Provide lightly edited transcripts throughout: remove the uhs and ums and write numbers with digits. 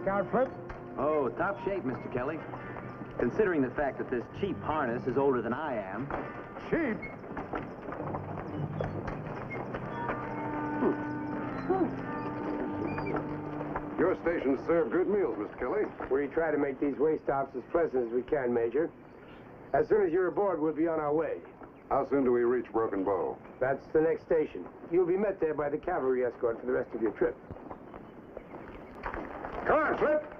out, Flip? Oh, top shape, Mr. Kelly. Considering the fact that this cheap harness is older than I am. Cheap? Your stations serve good meals, Mr. Kelly. We try to make these way stops as pleasant as we can, Major. As soon as you're aboard, we'll be on our way. How soon do we reach Broken Bow? That's the next station. You'll be met there by the cavalry escort for the rest of your trip. Come on, Flip!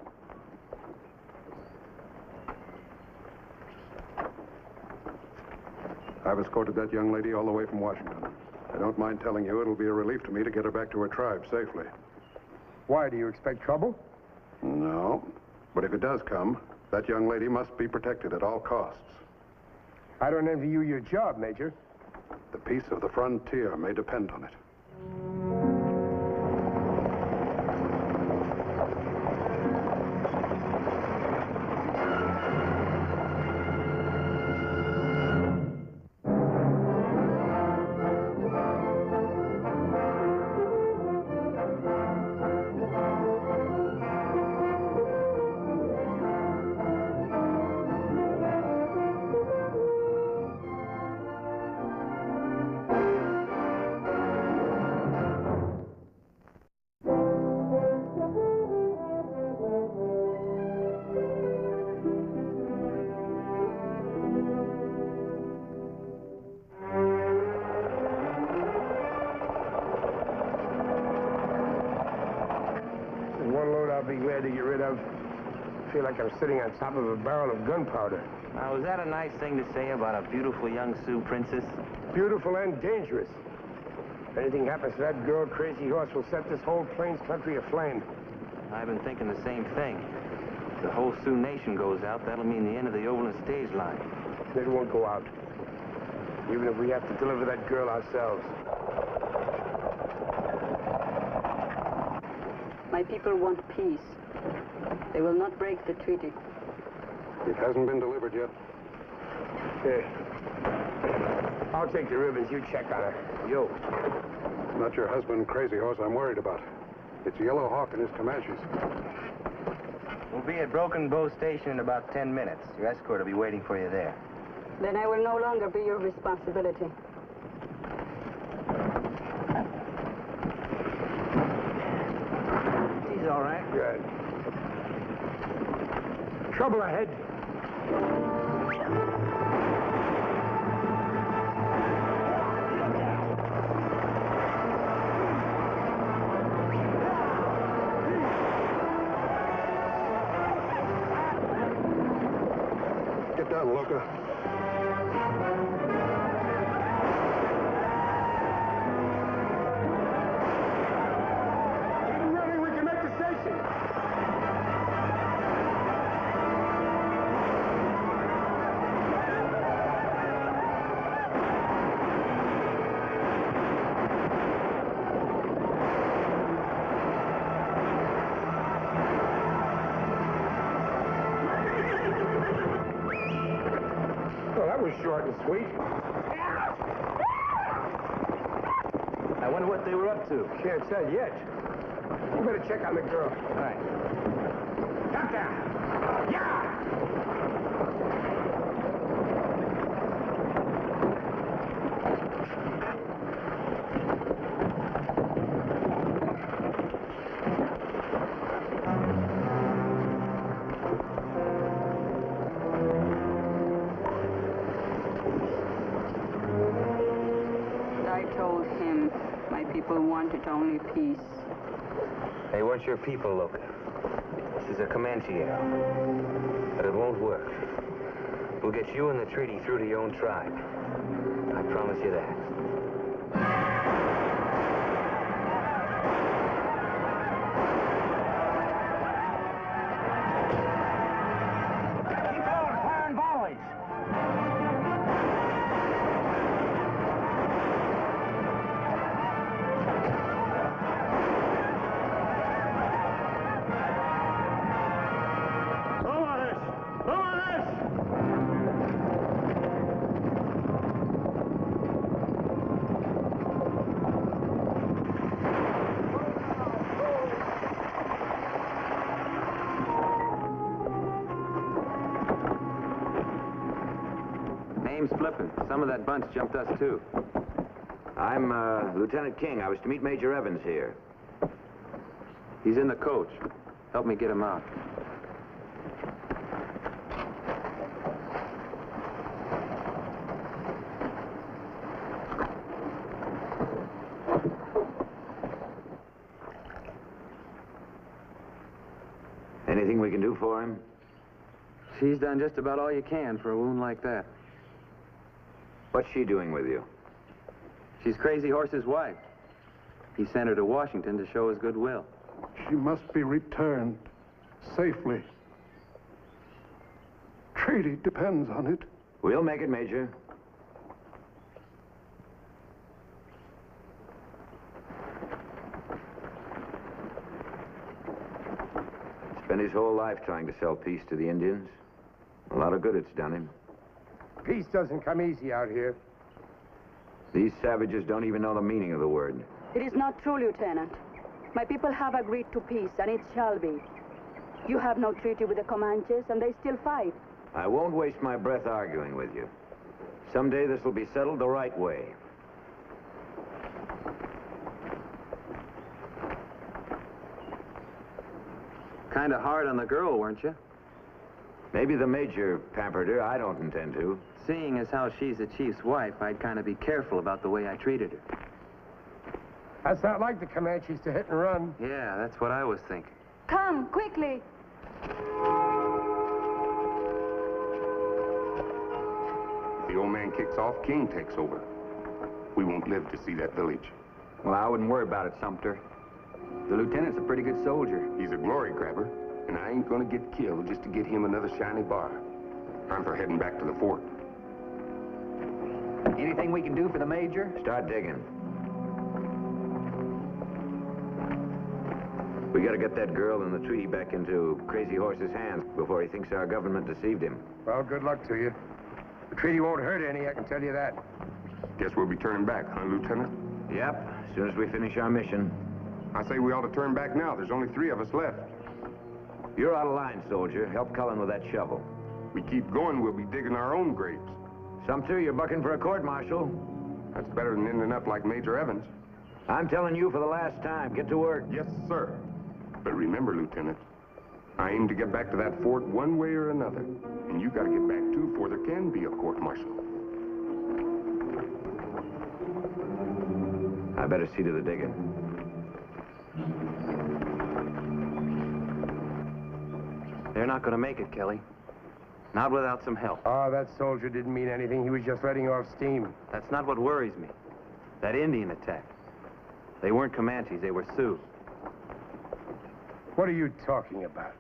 I've escorted that young lady all the way from Washington. I don't mind telling you it'll be a relief to me to get her back to her tribe safely. Why, do you expect trouble? No. But if it does come, that young lady must be protected at all costs. I don't envy you your job, Major. The peace of the frontier may depend on it. I feel like I'm sitting on top of a barrel of gunpowder. Now, is that a nice thing to say about a beautiful young Sioux princess? Beautiful and dangerous. If anything happens to that girl, Crazy Horse will set this whole Plains country aflame. I've been thinking the same thing. If the whole Sioux nation goes out, that'll mean the end of the Overland Stage line. It won't go out. Even if we have to deliver that girl ourselves. My people want peace. They will not break the treaty. It hasn't been delivered yet. Here. I'll take the ribbons. You check on her. You. Not your husband, Crazy Horse, I'm worried about. It's Yellow Hawk and his Comanches. We'll be at Broken Bow Station in about 10 minutes. Your escort will be waiting for you there. Then I will no longer be your responsibility. He's all right. Good. Trouble ahead. Get down, Loca. Short and sweet. I wonder what they were up to. Can't tell yet. You better check on the girl. All right. Doctor! Yeah! People wanted only peace. They weren't your people, Loca. This is a Comanche arrow. But it won't work. We'll get you and the treaty through to your own tribe. I promise you that. Keep on firing volleys. Some of that bunch jumped us, too. I'm, Lieutenant King. I was to meet Major Evans here. He's in the coach. Help me get him out. Anything we can do for him? She's done just about all you can for a wound like that. What's she doing with you? She's Crazy Horse's wife. He sent her to Washington to show his goodwill. She must be returned safely. Treaty depends on it. We'll make it, Major. Spent his whole life trying to sell peace to the Indians. A lot of good it's done him. Peace doesn't come easy out here. These savages don't even know the meaning of the word. It is not true, Lieutenant. My people have agreed to peace, and it shall be. You have no treaty with the Comanches, and they still fight. I won't waste my breath arguing with you. Someday this will be settled the right way. Kind of hard on the girl, weren't you? Maybe the Major pampered her. I don't intend to. Seeing as how she's the chief's wife, I'd kind of be careful about the way I treated her. That's not like the Comanches to hit and run. Yeah, that's what I was thinking. Come, quickly. The old man kicks off, King takes over. We won't live to see that village. Well, I wouldn't worry about it, Sumter. The lieutenant's a pretty good soldier. He's a glory grabber, and I ain't gonna get killed just to get him another shiny bar. I'm for heading back to the fort. Anything we can do for the Major? Start digging. We gotta get that girl and the treaty back into Crazy Horse's hands before he thinks our government deceived him. Well, good luck to you. The treaty won't hurt any, I can tell you that. Guess we'll be turning back, huh, Lieutenant? Yep, as soon as we finish our mission. I say we ought to turn back now. There's only 3 of us left. You're out of line, soldier. Help Cullen with that shovel. We keep going, we'll be digging our own graves. Sumter, you're bucking for a court-martial. That's better than ending up like Major Evans. I'm telling you for the last time, get to work. Yes, sir. But remember, Lieutenant, I aim to get back to that fort one way or another. And you gotta get back, too, before there can be a court-martial. I better see to the digging. They're not going to make it, Kelly. Not without some help. Oh, that soldier didn't mean anything. He was just letting off steam. That's not what worries me. That Indian attack. They weren't Comanches, they were Sioux. What are you talking about?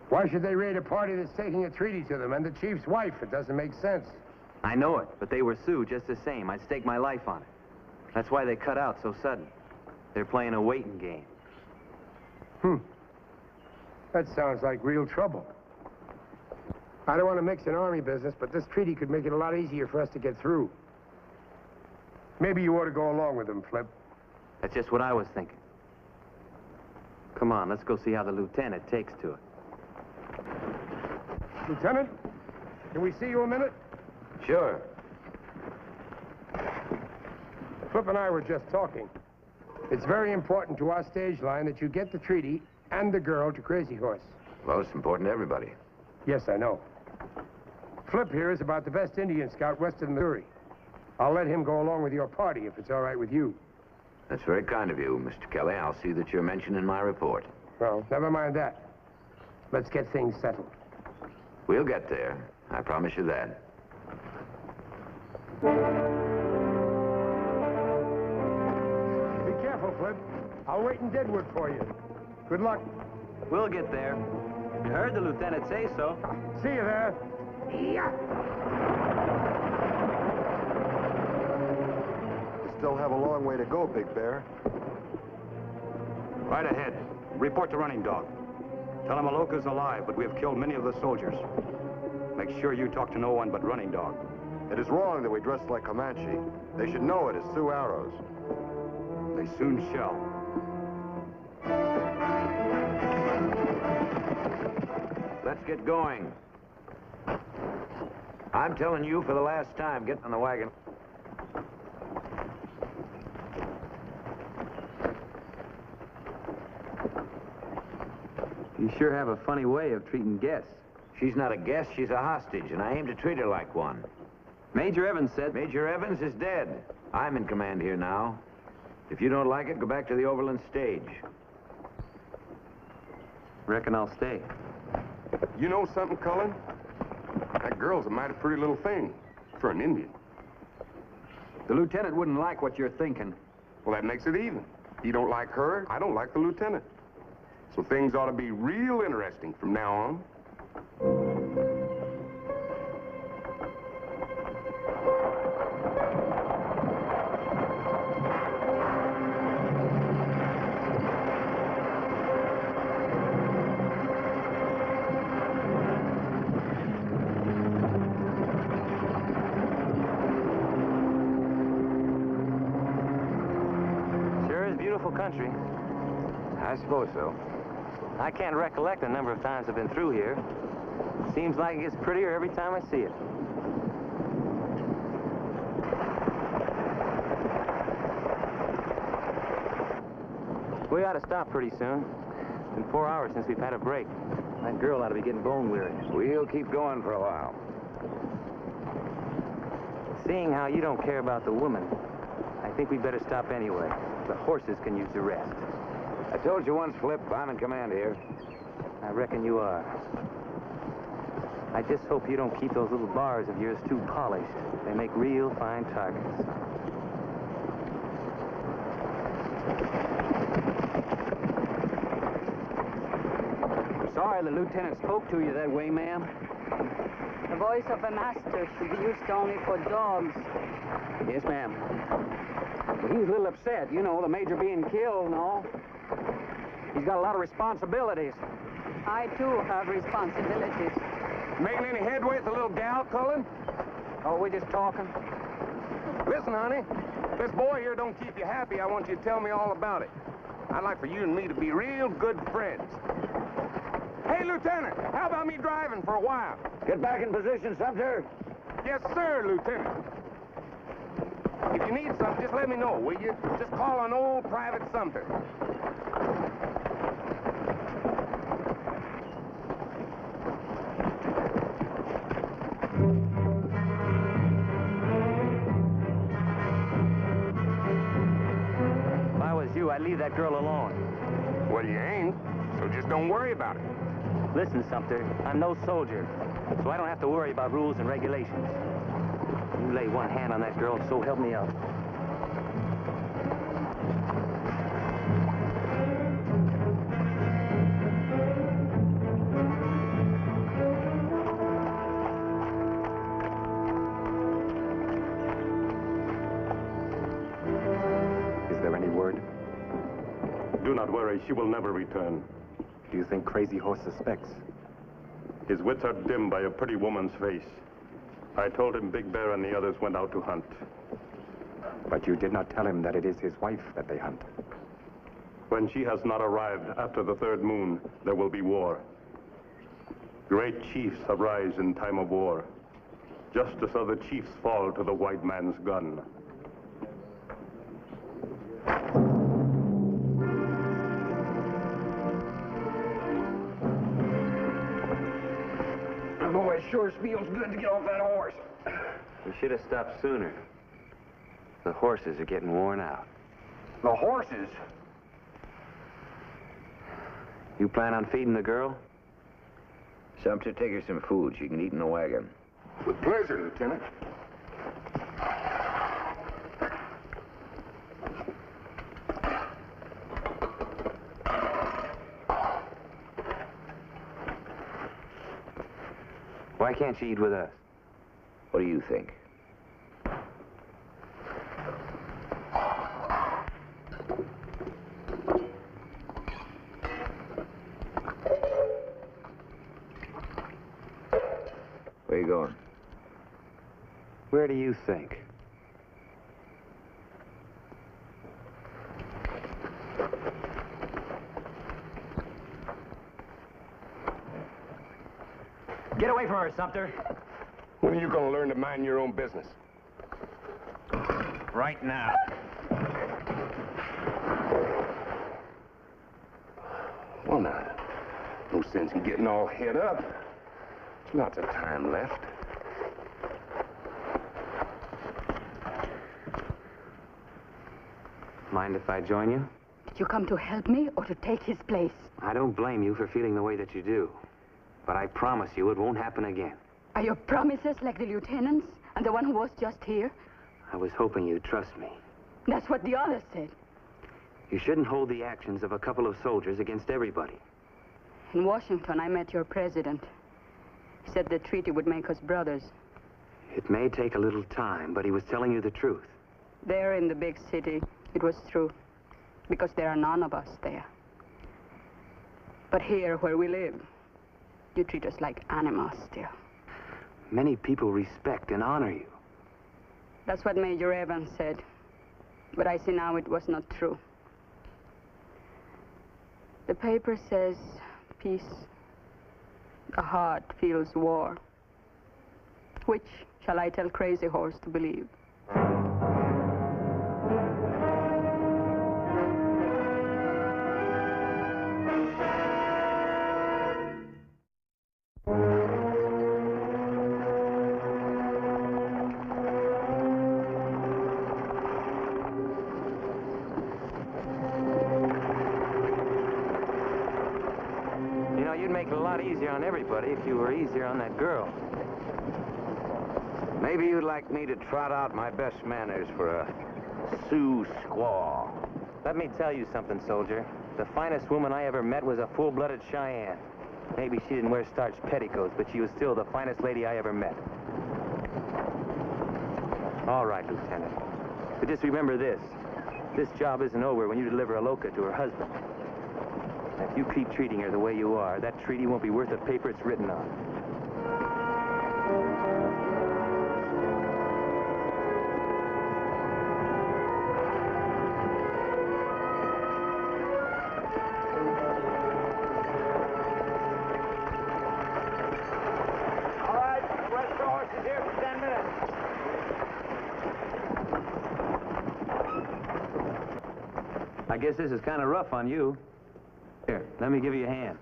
Why should they raid a party that's taking a treaty to them and the chief's wife? It doesn't make sense. I know it, but they were Sioux just the same. I'd stake my life on it. That's why they cut out so sudden. They're playing a waiting game. That sounds like real trouble. I don't want to mix in army business, but this treaty could make it a lot easier for us to get through. Maybe you ought to go along with them, Flip. That's just what I was thinking. Come on, let's go see how the lieutenant takes to it. Lieutenant, can we see you a minute? Sure. Flip and I were just talking. It's very important to our stage line that you get the treaty and the girl to Crazy Horse. Well, it's important to everybody. Yes, I know. Flip here is about the best Indian scout west of Missouri. I'll let him go along with your party if it's all right with you. That's very kind of you, Mr. Kelly. I'll see that you're mentioned in my report. Well, never mind that. Let's get things settled. We'll get there. I promise you that. Be careful, Flip. I'll wait in Deadwood for you. Good luck. We'll get there. You heard the lieutenant say so. See you there. Yeah. You still have a long way to go, Big Bear. Right ahead. Report to Running Dog. Tell him Aloka's alive, but we have killed many of the soldiers. Make sure you talk to no one but Running Dog. It is wrong that we dress like Comanche. They should know it as Sioux arrows. They soon shall. Let's get going. I'm telling you for the last time, get on the wagon. You sure have a funny way of treating guests. She's not a guest, she's a hostage, and I aim to treat her like one. Major Evans said... Major Evans is dead. I'm in command here now. If you don't like it, go back to the Overland Stage. Reckon I'll stay. You know something, Cullen? That girl's a mighty pretty little thing for an Indian. The lieutenant wouldn't like what you're thinking. Well, that makes it even. You don't like her, I don't like the lieutenant. So things ought to be real interesting from now on. Sure is beautiful country. I suppose so. I can't recollect the number of times I've been through here. Seems like it gets prettier every time I see it. We ought to stop pretty soon. It's been 4 hours since we've had a break. That girl ought to be getting bone weary. We'll keep going for a while. Seeing how you don't care about the woman, I think we'd better stop anyway. The horses can use the rest. I told you once, Flip, I'm in command here. I reckon you are. I just hope you don't keep those little bars of yours too polished. They make real fine targets. Sorry the lieutenant spoke to you that way, ma'am. The voice of a master should be used only for dogs. Yes, ma'am. But he's a little upset, you know, the major being killed and all. He's got a lot of responsibilities. I, too, have responsibilities. Making any headway with the little gal, Cullen? Oh, we're just talking. Listen, honey, if this boy here don't keep you happy, I want you to tell me all about it. I'd like for you and me to be real good friends. Hey, Lieutenant, how about me driving for a while? Get back in position, Sumter. Yes, sir, Lieutenant. If you need something, just let me know, will you? Just call on old Private Sumter. If I was you, I'd leave that girl alone. Well, you ain't, so just don't worry about it. Listen, Sumter, I'm no soldier, so I don't have to worry about rules and regulations. You lay one hand on that girl, so help me out. Is there any word? Do not worry, she will never return. Do you think Crazy Horse suspects? His wits are dimmed by a pretty woman's face. I told him Big Bear and the others went out to hunt. But you did not tell him that it is his wife that they hunt. When she has not arrived after the third moon, there will be war. Great chiefs arise in time of war, just as other chiefs fall to the white man's gun. Boy, it sure feels good to get off that horse. We should have stopped sooner. The horses are getting worn out. The horses? You plan on feeding the girl? Sumter, take her some food. She can eat in the wagon. With pleasure, Lieutenant. Why can't she eat with us? What do you think? Where you going? Where do you think? Get away from her, Sumter. When are you gonna learn to mind your own business? Right now. Well, now, no sense in getting all head up. There's lots of time left. Mind if I join you? Did you come to help me or to take his place? I don't blame you for feeling the way that you do. But I promise you it won't happen again. Are your promises like the lieutenant's and the one who was just here? I was hoping you'd trust me. That's what the others said. You shouldn't hold the actions of a couple of soldiers against everybody. In Washington, I met your president. He said the treaty would make us brothers. It may take a little time, but he was telling you the truth. There in the big city, it was true. Because there are none of us there. But here, where we live, you treat us like animals still. Many people respect and honor you. That's what Major Evans said. But I see now it was not true. The paper says peace. The heart feels war. Which shall I tell Crazy Horse to believe? On everybody if you were easier on that girl. Maybe you'd like me to trot out my best manners for a Sioux squaw. Let me tell you something, soldier. The finest woman I ever met was a full-blooded Cheyenne. Maybe she didn't wear starched petticoats, but she was still the finest lady I ever met. All right, Lieutenant. But just remember this. This job isn't over when you deliver a loca to her husband. If you keep treating her the way you are, that treaty won't be worth the paper it's written on. All right, the rest of the horse is here for 10 minutes. I guess this is kind of rough on you. Here, let me give you a hand.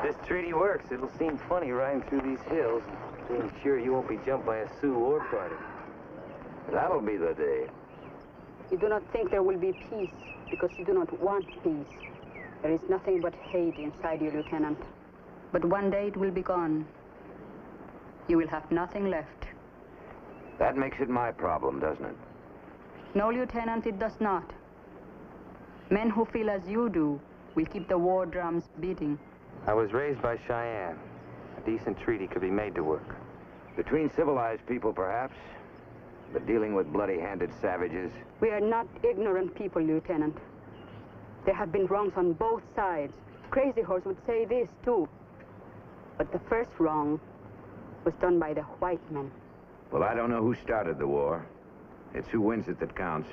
This treaty works. It'll seem funny riding through these hills and being sure you won't be jumped by a Sioux war party. That'll be the day. You do not think there will be peace because you do not want peace. There is nothing but hate inside you, Lieutenant. But one day it will be gone. You will have nothing left. That makes it my problem, doesn't it? No, Lieutenant, it does not. Men who feel as you do will keep the war drums beating. I was raised by Cheyenne. A decent treaty could be made to work. Between civilized people, perhaps. But dealing with bloody-handed savages... We are not ignorant people, Lieutenant. There have been wrongs on both sides. Crazy Horse would say this, too. But the first wrong was done by the white men. Well, I don't know who started the war. It's who wins it that counts.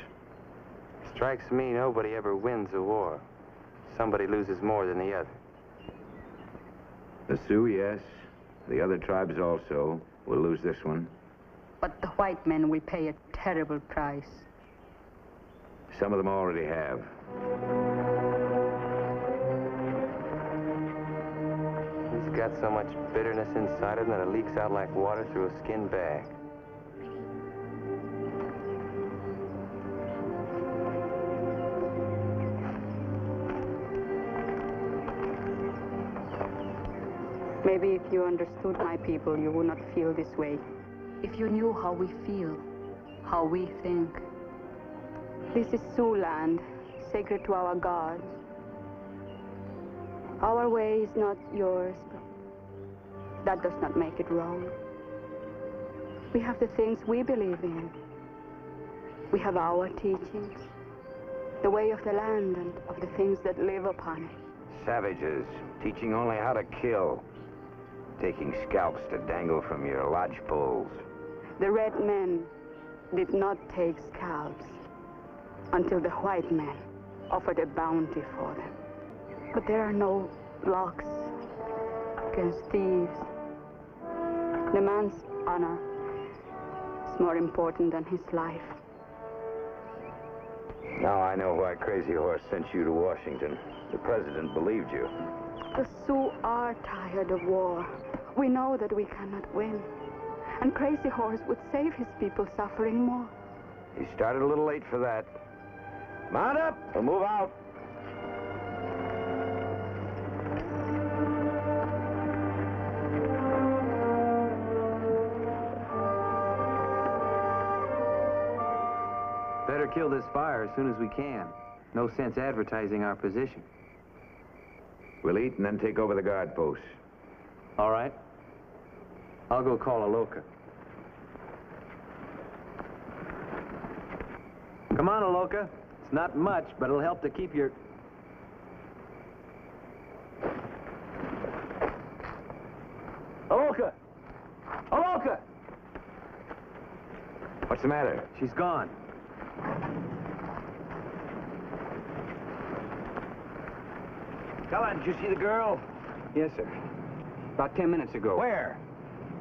Strikes me nobody ever wins a war. Somebody loses more than the other. The Sioux, yes. The other tribes also will lose this one. But the white men will pay a terrible price. Some of them already have. He's got so much bitterness inside him that it leaks out like water through a skin bag. Maybe if you understood my people, you would not feel this way. If you knew how we feel, how we think. This is Sioux land, sacred to our gods. Our way is not yours, but that does not make it wrong. We have the things we believe in. We have our teachings, the way of the land and of the things that live upon it. Savages, teaching only how to kill. taking scalps to dangle from your lodge poles. The red men did not take scalps until the white men offered a bounty for them. But there are no locks against thieves. The man's honor is more important than his life. Now I know why Crazy Horse sent you to Washington. The president believed you. The Sioux are tired of war. We know that we cannot win. And Crazy Horse would save his people suffering more. He started a little late for that. Mount up! We'll move out. Better kill this fire as soon as we can. No sense advertising our position. We'll eat and then take over the guard post. All right. I'll go call a loca. Come on, Aloka. It's not much, but it'll help to keep your... Aloka! Aloka! What's the matter? She's gone. Fella, did you see the girl? Yes, sir. About 10 minutes ago. Where?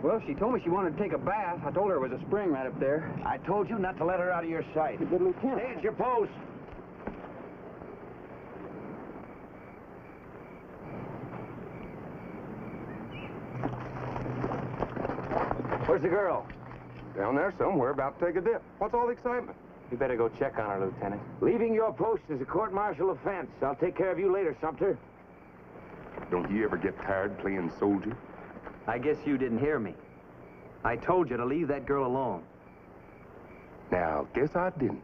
Well, she told me she wanted to take a bath. I told her there was a spring right up there. I told you not to let her out of your sight. But, Lieutenant... Stay at your post. Where's the girl? Down there somewhere, about to take a dip. What's all the excitement? You better go check on her, Lieutenant. Leaving your post is a court-martial offense. I'll take care of you later, Sumter. Don't you ever get tired playing soldier? I guess you didn't hear me. I told you to leave that girl alone. Now, guess I didn't.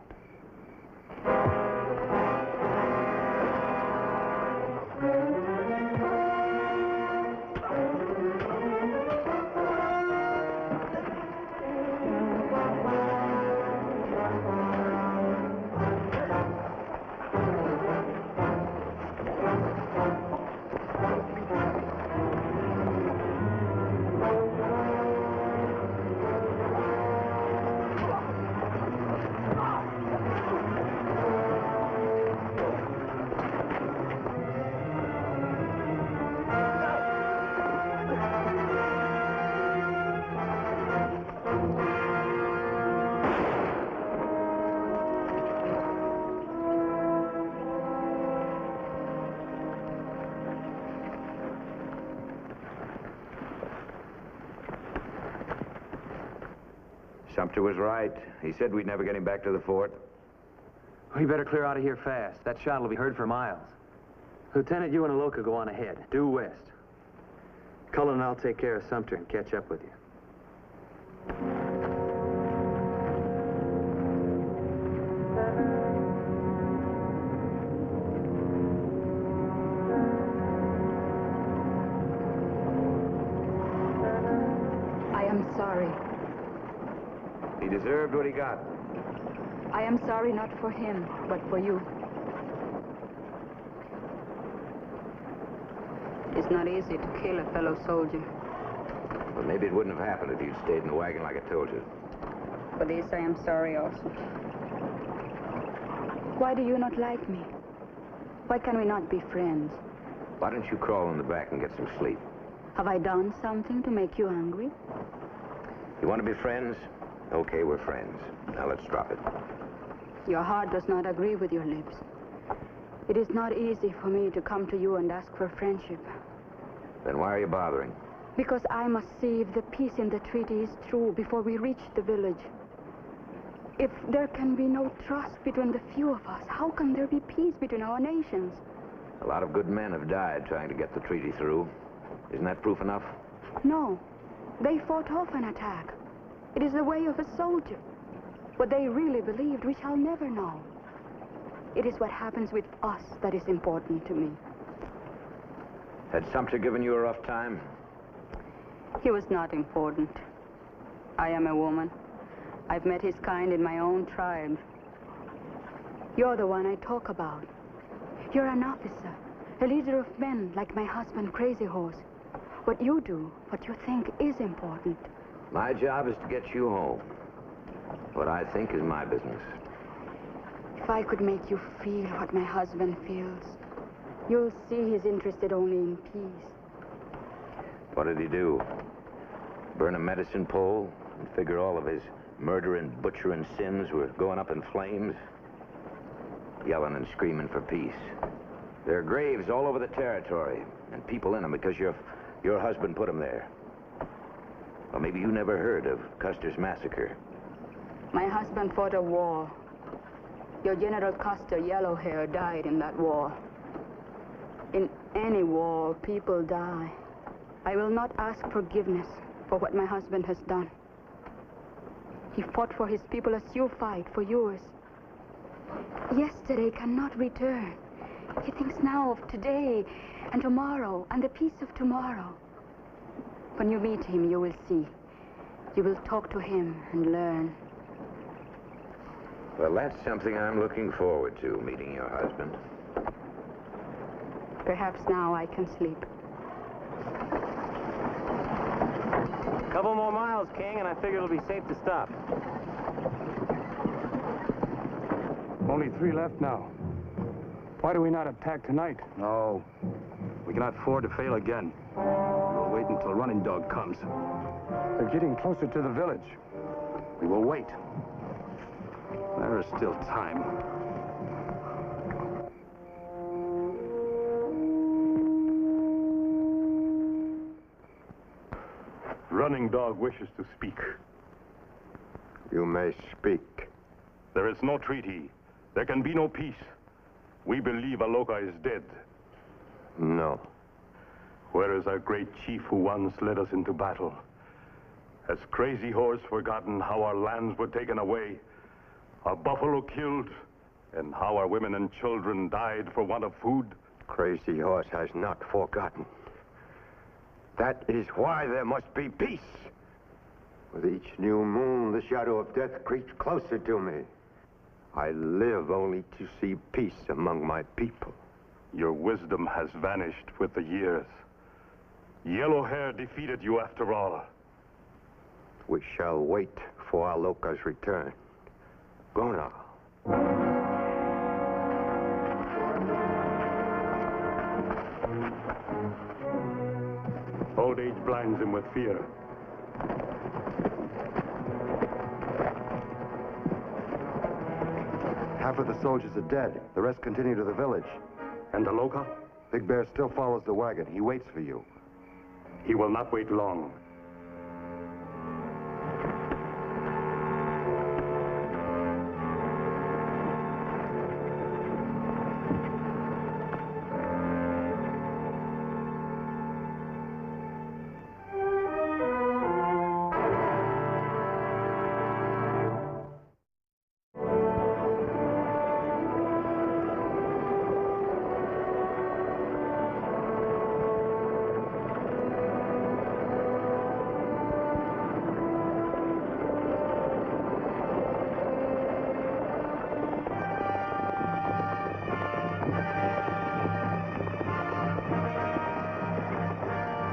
Sumter was right. He said we'd never get him back to the fort. We better clear out of here fast. That shot will be heard for miles. Lieutenant, you and Aloka go on ahead. Due west. Cullen and I'll take care of Sumter and catch up with you. I am sorry. He deserved what he got. I am sorry not for him, but for you. It's not easy to kill a fellow soldier. But maybe it wouldn't have happened if you'd stayed in the wagon like I told you. For this, I am sorry also. Why do you not like me? Why can we not be friends? Why don't you crawl in the back and get some sleep? Have I done something to make you angry? You want to be friends? Okay, we're friends. Now let's drop it. Your heart does not agree with your lips. It is not easy for me to come to you and ask for friendship. Then why are you bothering? Because I must see if the peace in the treaty is true before we reach the village. If there can be no trust between the few of us, how can there be peace between our nations? A lot of good men have died trying to get the treaty through. Isn't that proof enough? No. They fought off an attack. It is the way of a soldier. What they really believed, we shall never know. It is what happens with us that is important to me. Had Sumter given you a rough time? He was not important. I am a woman. I've met his kind in my own tribe. You're the one I talk about. You're an officer, a leader of men like my husband, Crazy Horse. what you do, what you think is important. My job is to get you home. What I think is my business. If I could make you feel what my husband feels, you'll see he's interested only in peace. What did he do? Burn a medicine pole and figure all of his murdering, butchering sins were going up in flames? Yelling and screaming for peace. There are graves all over the territory, and people in them because your husband put them there. Well, maybe you never heard of Custer's massacre. My husband fought a war. Your General Custer, yellow hair, died in that war. In any war, people die. I will not ask forgiveness for what my husband has done. He fought for his people as you fight for yours. Yesterday cannot return. He thinks now of today and tomorrow and the peace of tomorrow. When you meet him, you will see. You will talk to him and learn. Well, that's something I'm looking forward to, meeting your husband. Perhaps now I can sleep. Couple more miles, King, and I figure it'll be safe to stop. Only 3 left now. Why do we not attack tonight? No. We cannot afford to fail again. We'll wait until Running Dog comes. They're getting closer to the village. We will wait. There is still time. Running Dog wishes to speak. You may speak. There is no treaty. There can be no peace. We believe Aloka is dead. No. Where is our great chief who once led us into battle? Has Crazy Horse forgotten how our lands were taken away, our buffalo killed, and how our women and children died for want of food? Crazy Horse has not forgotten. That is why there must be peace. With each new moon, the shadow of death creeps closer to me. I live only to see peace among my people. Your wisdom has vanished with the years. Yellow Hair defeated you after all. We shall wait for Aloka's return. Go now. Old age blinds him with fear. Half of the soldiers are dead. The rest continue to the village. And Aloka? Big Bear still follows the wagon. He waits for you. He will not wait long.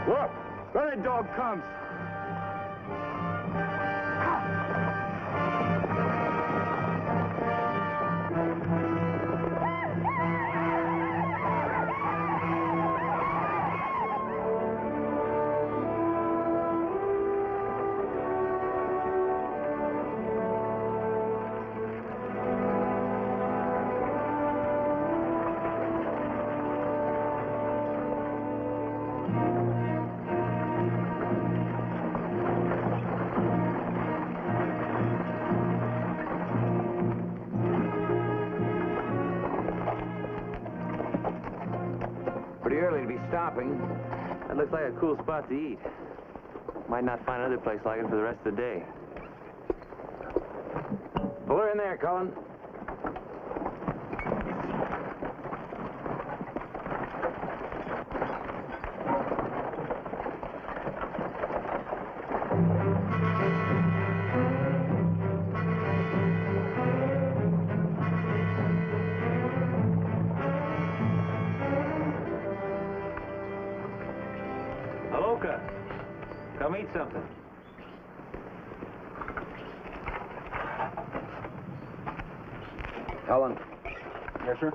Look! Running Dog comes! Pretty early to be stopping. That looks like a cool spot to eat. Might not find another place like it for the rest of the day. Pull her in there, Cullen. Aloka, come eat something. Helen. Yes, sir?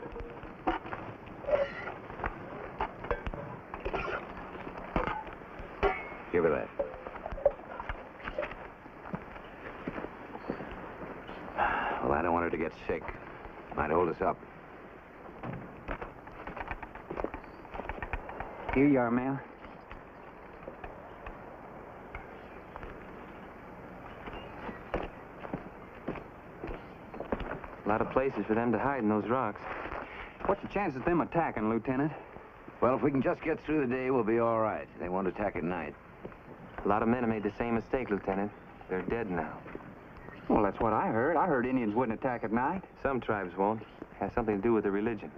Give her that. Well, I don't want her to get sick. Might hold us up. Here you are, ma'am. A lot of places for them to hide in those rocks. What's the chance of them attacking, Lieutenant? Well, if we can just get through the day, we'll be all right. They won't attack at night. A lot of men have made the same mistake, Lieutenant. They're dead now. Well, that's what I heard. I heard Indians wouldn't attack at night. Some tribes won't. It has something to do with their religion.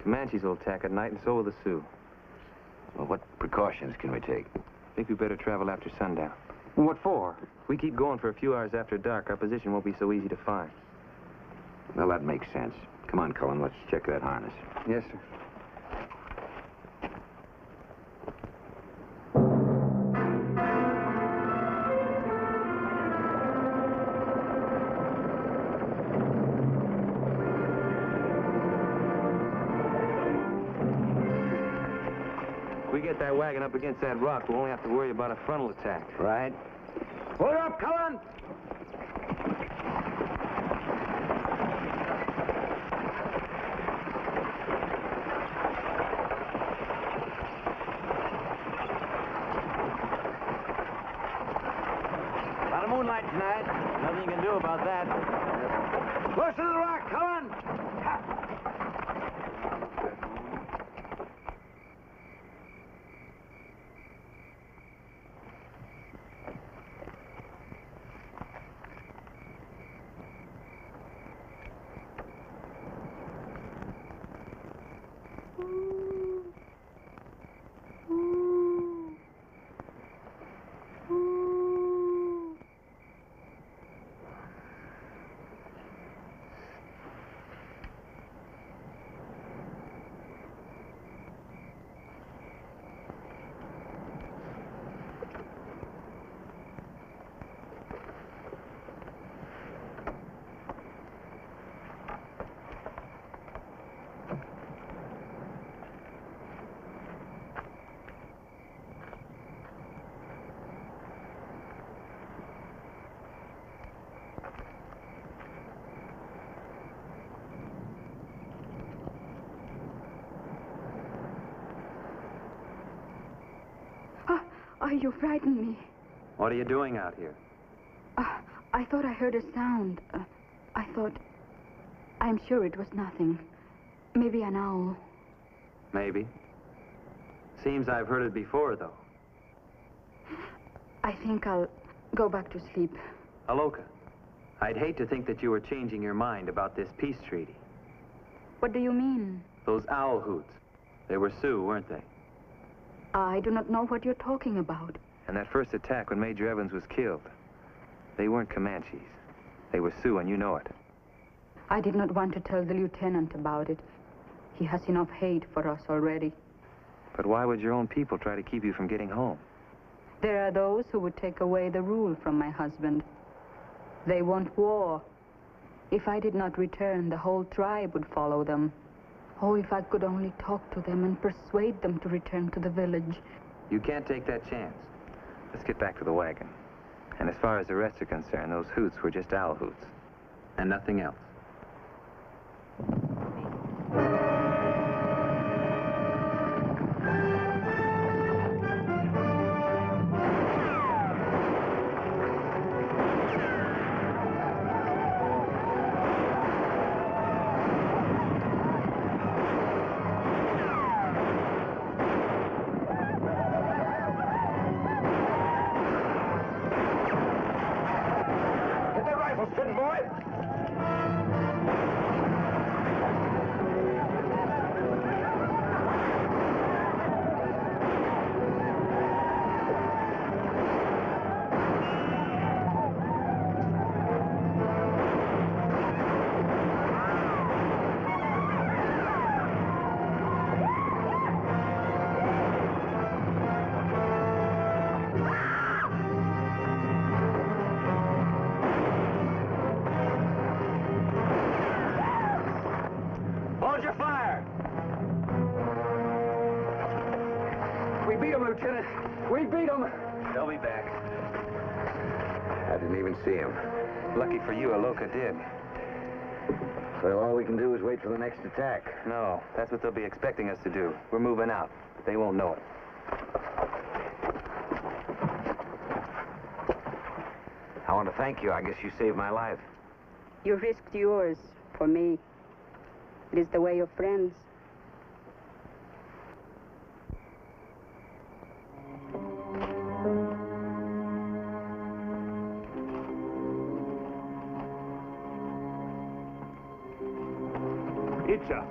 Comanches will attack at night, and so will the Sioux. Well, what precautions can we take? I think we better travel after sundown. What for? If we keep going for a few hours after dark, our position won't be so easy to find. Well, that makes sense. Come on, Cullen, let's check that harness. Yes, sir. If we get that wagon up against that rock, we'll only have to worry about a frontal attack. Right. Pull her up, Cullen! A lot of moonlight tonight. Nothing you can do about that. Close to the rock, Cullen! You frightened me. What are you doing out here? I thought I heard a sound. I'm sure it was nothing. Maybe an owl. Maybe. Seems I've heard it before, though. I think I'll go back to sleep. Aloka, I'd hate to think that you were changing your mind about this peace treaty. What do you mean? Those owl hoots. They were Sioux, weren't they? I do not know what you're talking about. And that first attack when Major Evans was killed, they weren't Comanches. They were Sioux, and you know it. I did not want to tell the lieutenant about it. He has enough hate for us already. But why would your own people try to keep you from getting home? There are those who would take away the rule from my husband. They want war. If I did not return, the whole tribe would follow them. Oh, if I could only talk to them and persuade them to return to the village. You can't take that chance. Let's get back to the wagon. And as far as the rest are concerned, those hoots were just owl hoots. And nothing else. Hit that rifle, spitting boy! Lieutenant. We beat them. They'll be back. I didn't even see him. Lucky for you, a Loca did. So all we can do is wait for the next attack. No, that's what they'll be expecting us to do. We're moving out, but they won't know it. I want to thank you. I guess you saved my life. You risked yours for me. It is the way of friends. Itcha.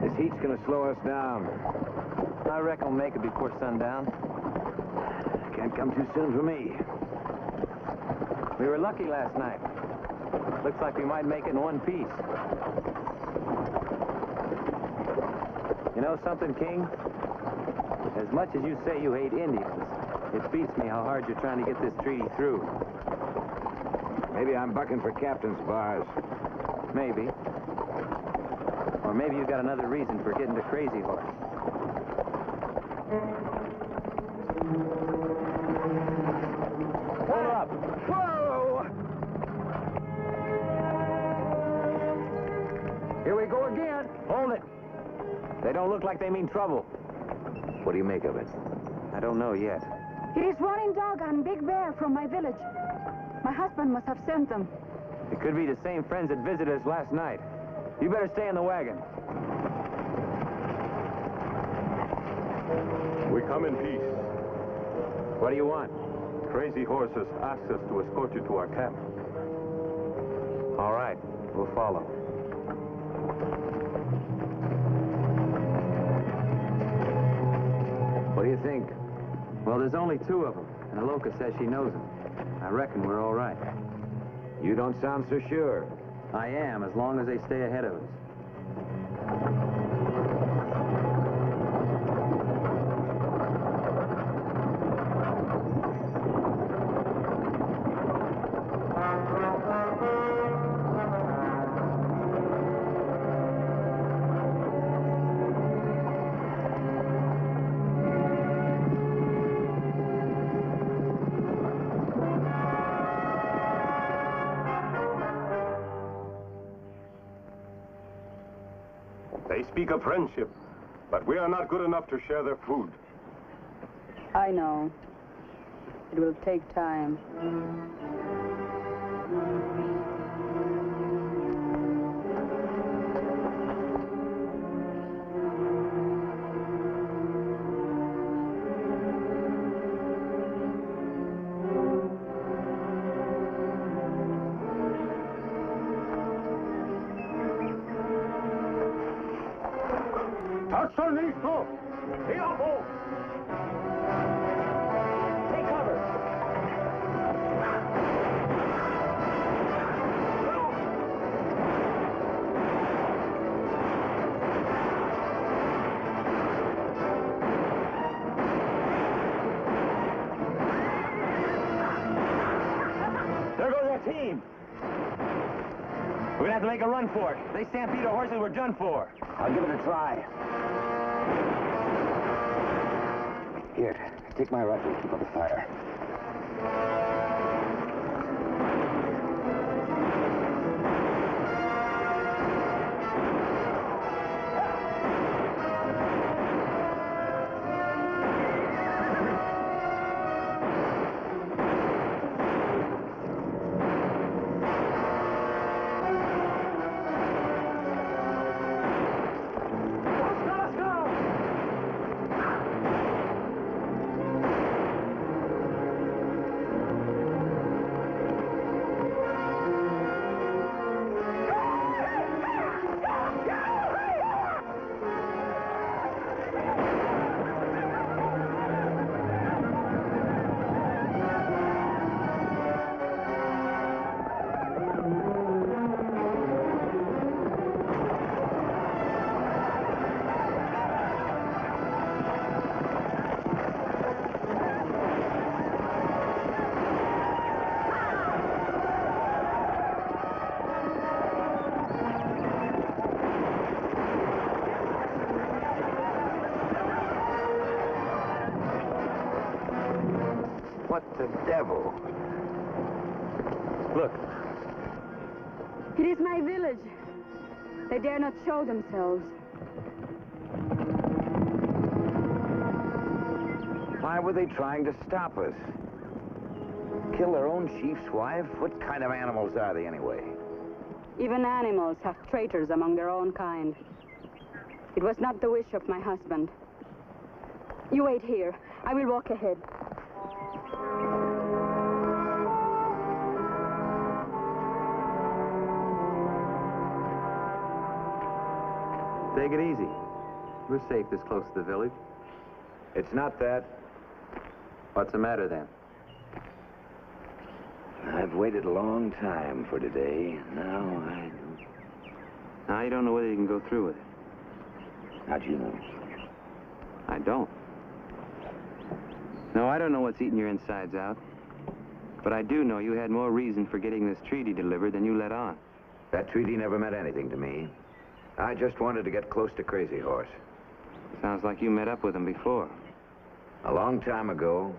This heat's gonna slow us down. I reckon we'll make it before sundown. Can't come too soon for me. We were lucky last night. Looks like we might make it in one piece. You know something, King? As much as you say you hate Indians, it beats me how hard you're trying to get this treaty through. Maybe I'm bucking for captain's bars. Maybe. Or maybe you've got another reason for getting to Crazy Horse. Hold up. Whoa! Here we go again. Hold it! They don't look like they mean trouble. What do you make of it? I don't know yet. It is Running Dog and Big Bear from my village. My husband must have sent them. It could be the same friends that visited us last night. You better stay in the wagon. We come in peace. What do you want? Crazy Horses asked us to escort you to our camp. All right, we'll follow. What do you think? Well, there's only two of them, and Aloka says she knows them. I reckon we're all right. You don't sound so sure. I am, as long as they stay ahead of us. They speak of friendship, but we are not good enough to share their food. I know. It will take time. Take cover. There goes our team. We're gonna have to make a run for it. If they stampede our horses, we're done for. I'll give it a try. Here, take my rifle, keep up the fire. What the devil? Look, It is my village. They dare not show themselves. Why were they trying to stop us? Kill their own chief's wife? What kind of animals are they anyway? Even animals have traitors among their own kind. It was not the wish of my husband. You wait here. I will walk ahead. take it easy. We're safe this close to the village. It's not that. What's the matter then? I've waited a long time for today. Now Now you don't know whether you can go through with it. how'd you know? I don't. No, I don't know what's eating your insides out. But I do know you had more reason for getting this treaty delivered than you let on. That treaty never meant anything to me. I just wanted to get close to Crazy Horse. Sounds like you met up with him before. A long time ago,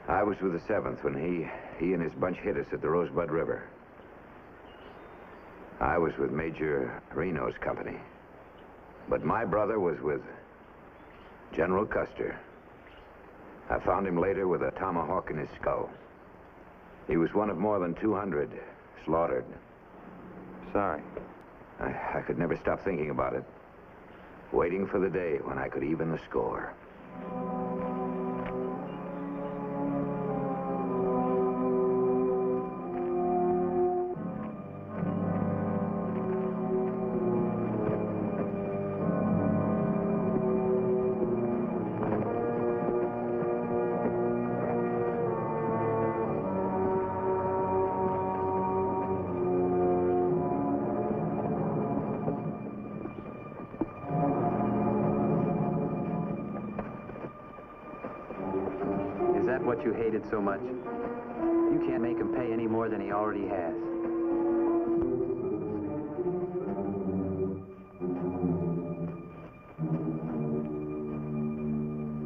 I was with the 7th when he and his bunch hit us at the Rosebud River. I was with Major Reno's company. But my brother was with General Custer. I found him later with a tomahawk in his skull. He was one of more than 200 slaughtered. Sorry. I could never stop thinking about it, waiting for the day when I could even the score. What you hated so much. You can't make him pay any more than he already has.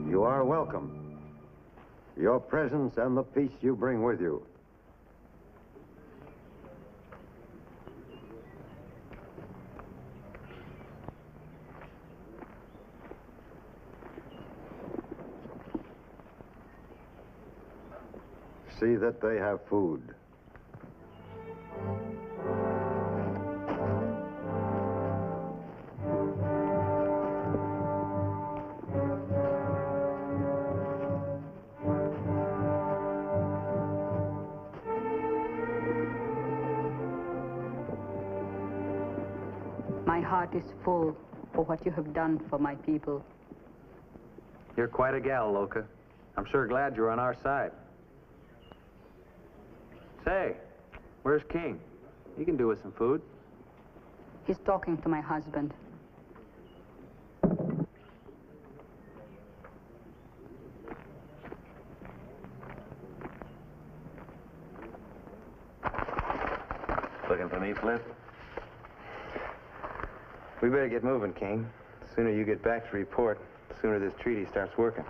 You are welcome. Your presence and the peace you bring with you. See that they have food. My heart is full for what you have done for my people. You're quite a gal, Loka. I'm sure glad you're on our side. Say, where's King? He can do with some food. He's talking to my husband. Looking for me, Flip? We better get moving, King. The sooner you get back to report, the sooner this treaty starts working.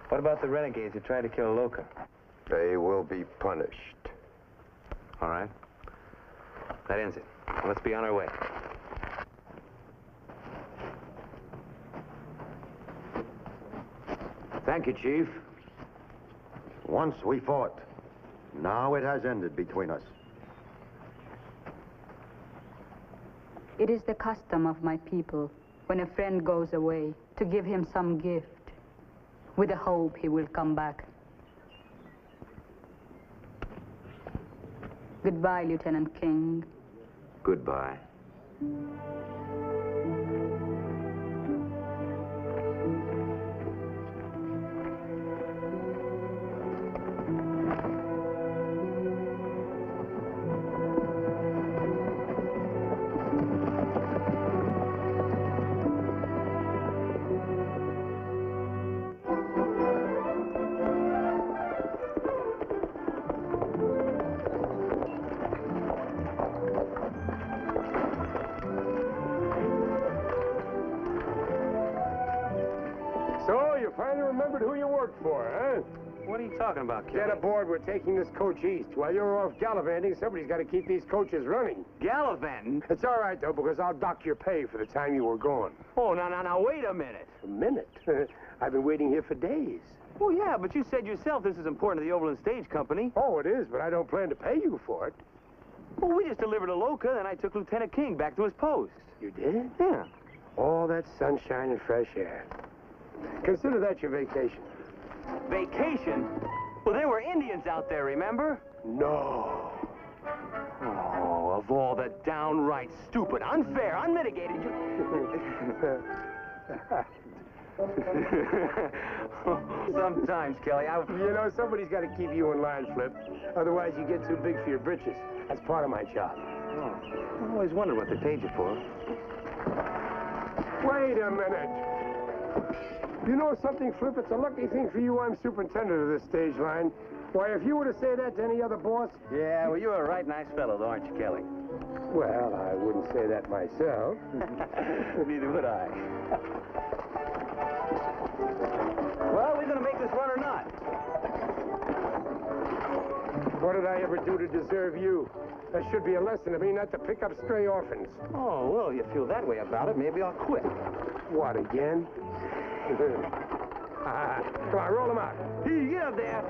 What about the renegades who tried to kill Loka? They will be punished. All right. That ends it. Let's be on our way. Thank you, Chief. Once we fought. Now it has ended between us. It is the custom of my people, when a friend goes away, to give him some gift, with the hope he will come back. Goodbye, Lieutenant King. Goodbye. finally remembered who you worked for, huh? What are you talking about, Kelly? Get aboard. We're taking this coach east. While you're off gallivanting, somebody's got to keep these coaches running. Gallivanting? It's all right, though, because I'll dock your pay for the time you were gone. Oh, now, wait a minute. A minute? I've been waiting here for days. Well, yeah, but you said yourself this is important to the Overland Stage Company. Oh, it is, but I don't plan to pay you for it. Well, we just delivered a loca, then I took Lieutenant King back to his post. You did? Yeah. All that sunshine and fresh air. Consider that your vacation. Vacation? Well, there were Indians out there, remember? No. Oh, of all the downright stupid, unfair, unmitigated... Sometimes, Kelly, You know, somebody's got to keep you in line, Flip. Otherwise, you get too big for your britches. That's part of my job. Oh, I always wondered what they paid you for. Wait a minute. You know something, Flip? It's a lucky thing for you I'm superintendent of this stage line. Why, if you were to say that to any other boss... Yeah, well, you're a right nice fellow, though, aren't you, Kelly? Well, I wouldn't say that myself. Neither would I. Well, are we going to make this run or not? What did I ever do to deserve you? That should be a lesson to me not to pick up stray orphans. Oh, well, you feel that way about it. Maybe I'll quit. What, again? Come on, roll them out. Here, get up there.